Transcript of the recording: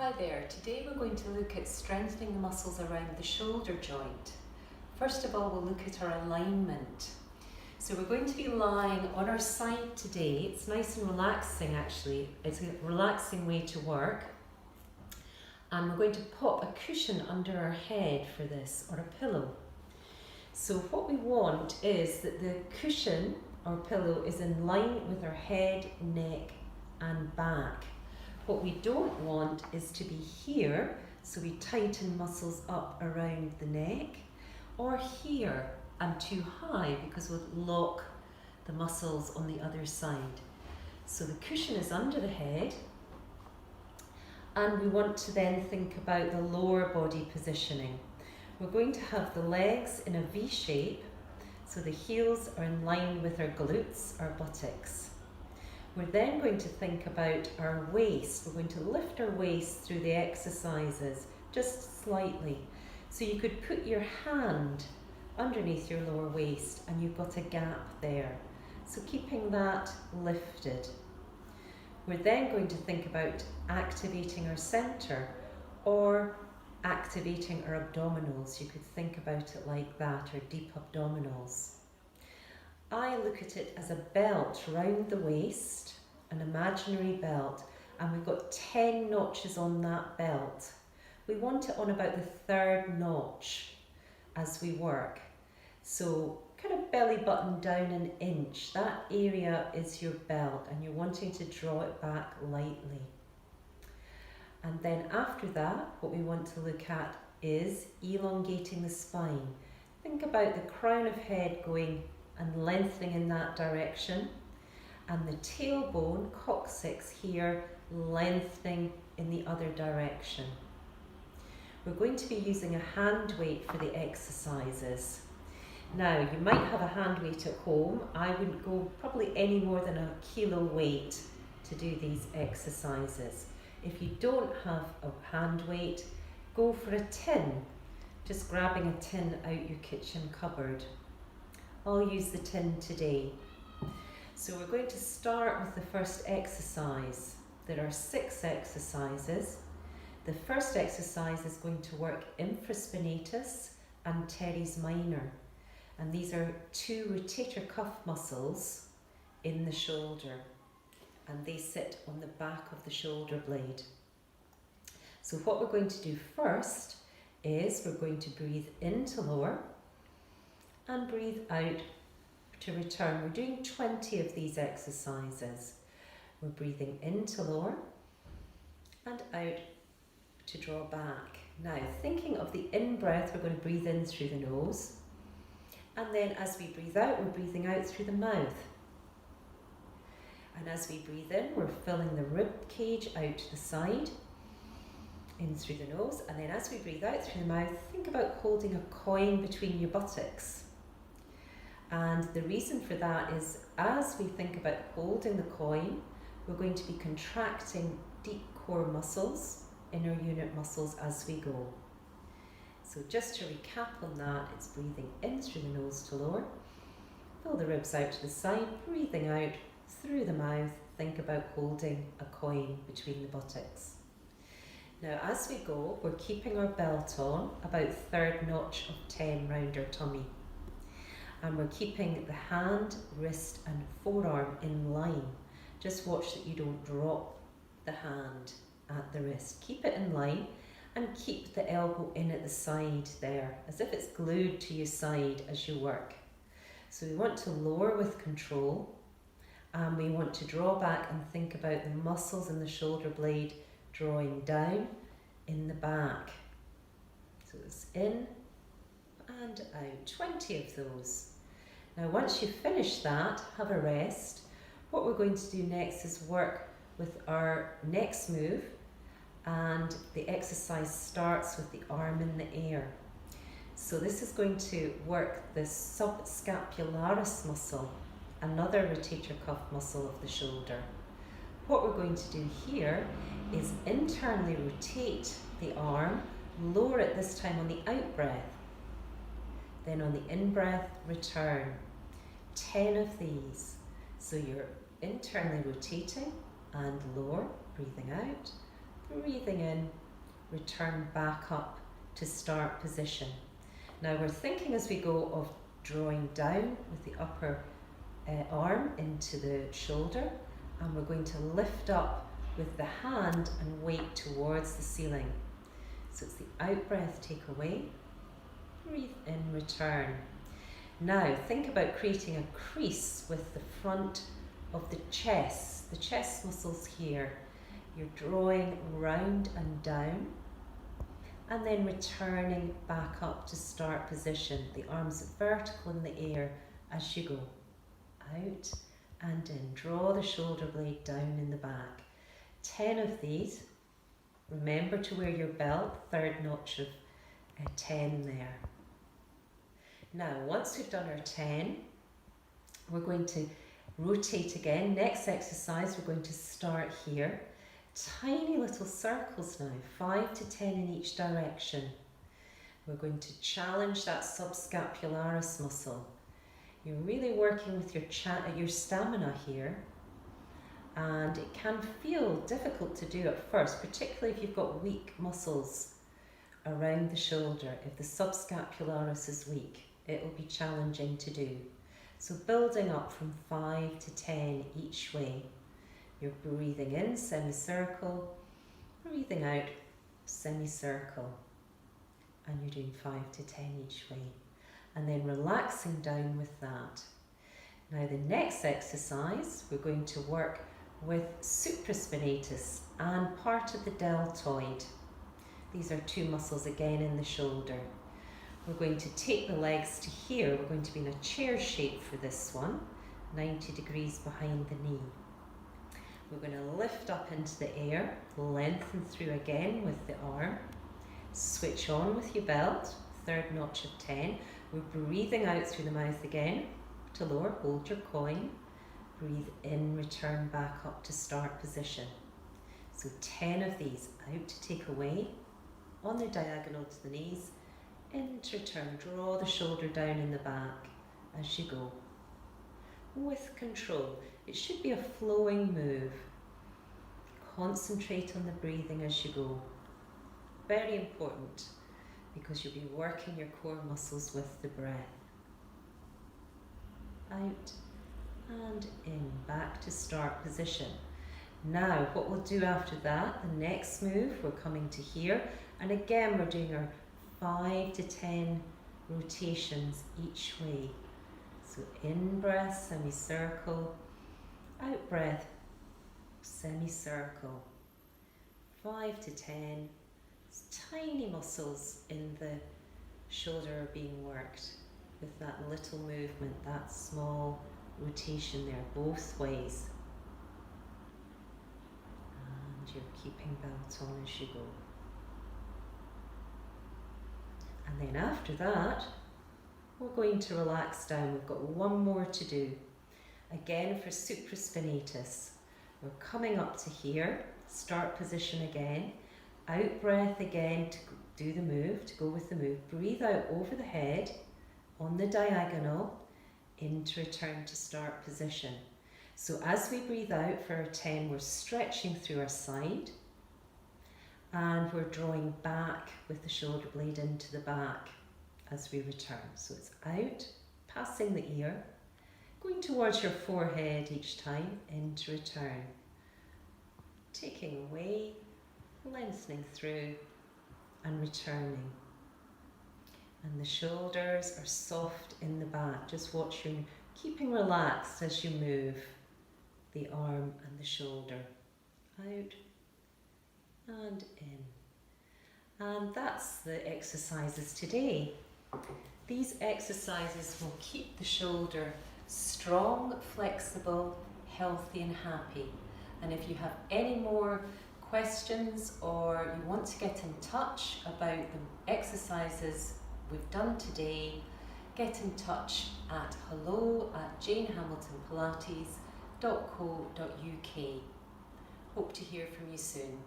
Hi there, today we're going to look at strengthening the muscles around the shoulder joint. First of all, we'll look at our alignment. So we're going to be lying on our side today. It's nice and relaxing actually. It's a relaxing way to work. And we're going to pop a cushion under our head for this, or a pillow. So what we want is that the cushion or pillow is in line with our head, neck and back. What we don't want is to be here, so we tighten muscles up around the neck, or here and too high because we'll lock the muscles on the other side. So the cushion is under the head, and we want to then think about the lower body positioning. We're going to have the legs in a V shape, so the heels are in line with our glutes, our buttocks. We're then going to think about our waist. We're going to lift our waist through the exercises, just slightly. So you could put your hand underneath your lower waist and you've got a gap there. So keeping that lifted. We're then going to think about activating our centre or activating our abdominals. You could think about it like that, or deep abdominals. I look at it as a belt round the waist, an imaginary belt, and we've got 10 notches on that belt. We want it on about the third notch as we work. So kind of belly button down an inch. That area is your belt and you're wanting to draw it back lightly. And then after that, what we want to look at is elongating the spine. Think about the crown of head going and lengthening in that direction, and the tailbone, coccyx here, lengthening in the other direction. We're going to be using a hand weight for the exercises. Now, you might have a hand weight at home. I wouldn't go probably any more than a kilo weight to do these exercises. If you don't have a hand weight, go for a tin, just grabbing a tin out your kitchen cupboard. I'll use the tin today. So we're going to start with the first exercise. There are 6 exercises. The first exercise is going to work infraspinatus and teres minor. And these are 2 rotator cuff muscles in the shoulder. And they sit on the back of the shoulder blade. So what we're going to do first is we're going to breathe in to lower and breathe out to return. We're doing 20 of these exercises. We're breathing in to lower and out to draw back. Now, thinking of the in-breath, we're going to breathe in through the nose. And then as we breathe out, we're breathing out through the mouth. And as we breathe in, we're filling the rib cage out to the side, in through the nose. And then as we breathe out through the mouth, think about holding a coin between your buttocks. And the reason for that is, as we think about holding the coin, we're going to be contracting deep core muscles, inner unit muscles as we go. So just to recap on that, it's breathing in through the nose to lower, fill the ribs out to the side, breathing out through the mouth, think about holding a coin between the buttocks. Now as we go, we're keeping our belt on, about third notch of 10 round our tummy. And we're keeping the hand, wrist and forearm in line. Just watch that you don't drop the hand at the wrist. Keep it in line and keep the elbow in at the side there, as if it's glued to your side as you work. So we want to lower with control, and we want to draw back and think about the muscles in the shoulder blade drawing down in the back. So it's in and out, 20 of those. Now once you've finished that, have a rest. What we're going to do next is work with our next move, and the exercise starts with the arm in the air. So this is going to work the subscapularis muscle, another rotator cuff muscle of the shoulder. What we're going to do here is internally rotate the arm, lower it this time on the out breath. Then on the in-breath, return. 10 of these. So you're internally rotating and lower, breathing out, Breathing in, return back up to start position. Now we're thinking as we go of drawing down with the upper arm into the shoulder, and we're going to lift up with the hand and weight towards the ceiling. So it's the out breath, take away, breathe in, return. Now think about creating a crease with the front of the chest muscles here. You're drawing round and down, and then returning back up to start position. The arms vertical in the air as you go. Out and in. Draw the shoulder blade down in the back. 10 of these. Remember to wear your belt, third notch of 10 there. Now, once we've done our 10, we're going to rotate again. Next exercise, we're going to start here. Tiny little circles now, 5 to 10 in each direction. We're going to challenge that subscapularis muscle. You're really working with your stamina here, and it can feel difficult to do at first, particularly if you've got weak muscles around the shoulder. If the subscapularis is weak, it will be challenging to do. So building up from 5 to 10 each way. You're breathing in, semicircle, breathing out, semicircle, and you're doing 5 to 10 each way. And then relaxing down with that. Now the next exercise, we're going to work with supraspinatus and part of the deltoid. These are two muscles again in the shoulder. We're going to take the legs to here. We're going to be in a chair shape for this one, 90 degrees behind the knee. We're going to lift up into the air, lengthen through again with the arm. Switch on with your belt, third notch of 10. We're breathing out through the mouth again to lower, hold your coin. Breathe in, return back up to start position. So 10 of these, out to take away, on the diagonal to the knees, in to return, draw the shoulder down in the back as you go. With control, it should be a flowing move. Concentrate on the breathing as you go. Very important, because you'll be working your core muscles with the breath. Out and in, back to start position. Now, what we'll do after that, the next move, we're coming to here, and again we're doing our 5 to 10 rotations each way. So in breath, semicircle, out breath, semicircle. 5 to 10. Tiny muscles in the shoulder are being worked with that little movement, that small rotation there, both ways. And you're keeping belt on as you go. And then after that, we're going to relax down. We've got one more to do. Again for supraspinatus. We're coming up to here, start position again. Out breath again to do the move, to go with the move. Breathe out over the head, on the diagonal, in to return to start position. So as we breathe out for our 10, we're stretching through our side, and we're drawing back with the shoulder blade into the back as we return. So it's out, passing the ear, going towards your forehead each time, in to return. Taking away, lengthening through and returning. And the shoulders are soft in the back. Just watch your keeping relaxed as you move the arm and the shoulder. Out and in. And that's the exercises today. These exercises will keep the shoulder strong, flexible, healthy and happy. And if you have any more questions or you want to get in touch about the exercises we've done today, get in touch at hello@janehamiltonpilates.co.uk. Hope to hear from you soon.